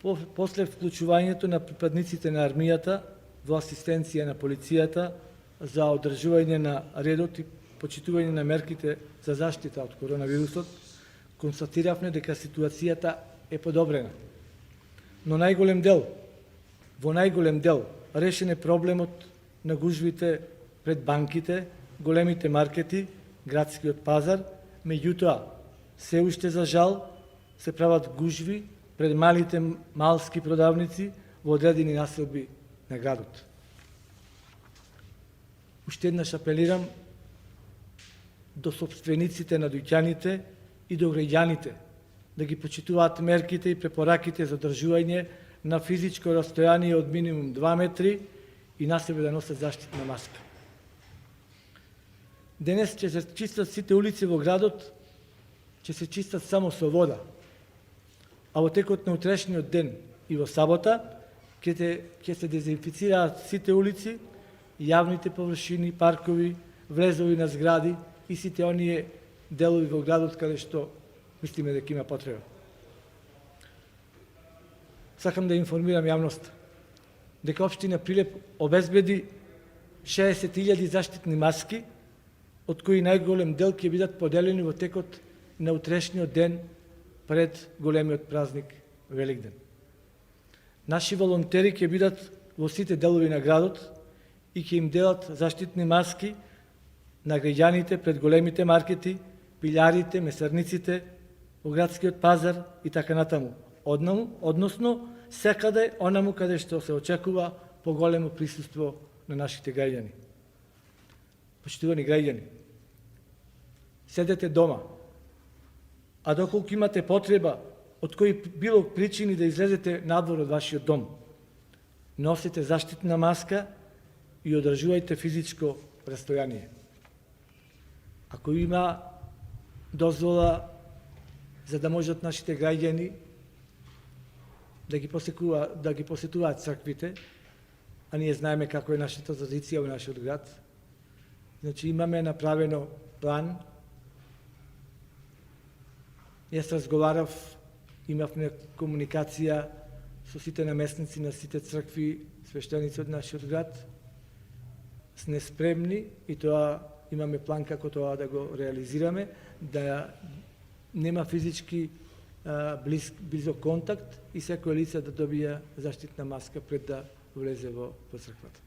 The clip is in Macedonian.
После вклучувањето на припадниците на армијата во асистенција на полицијата за одржување на редот и почитување на мерките за заштита од коронавирусот, констатиравме дека ситуацијата е подобрена. Но во најголем дел, решен е проблемот на гужвите пред банките, големите маркети, градскиот пазар, меѓутоа, се уште за жал се прават гужви пред малите малски продавници во одредени населби на градот. Уште еднаш апелирам до собствениците на дуќаните и до граѓаните да ги почитуваат мерките и препораките за одржување на физичко растојание од минимум 2 метри и на себе да носат заштитна маска. Денес ќе се чистат сите улици во градот, ќе се чистат само со вода, а во текот на утрешниот ден и во сабота ќе се дезинфицираат сите улици, јавните површини, паркови, влезови на згради и сите оние делови во градот каде што мислиме дека има потреба. Сакам да информирам јавноста дека општина Прилеп обезбеди 60.000 заштитни маски, од кои најголем дел ќе бидат поделени во текот на утрешниот ден пред големиот празник Великден. Наши волонтери ќе бидат во сите делови на градот и ќе им делат заштитни маски на граѓаните пред големите маркети, пилјарите, месарниците, во градскиот пазар и така натаму. Односно, секаде онаму каде што се очекува поголемо присуство на нашите граѓани. Почитувани граѓани, седете дома, а доколку имате потреба од кои било причини да излезете надвор од вашиот дом, носите заштитна маска и одржувајте физичко растојание. Ако има дозвола за да можат нашите граѓани да ги посетуваат црквите, а ние знаеме како е нашата традиција во нашиот град, значи имаме направено план. Јас разговарав, имавме комуникација со сите наместници на сите цркви, свештеници од нашиот град. Сме спремни и тоа имаме план како тоа да го реализираме, да нема физички близок контакт и секој лице да добија заштитна маска пред да влезе во црквата.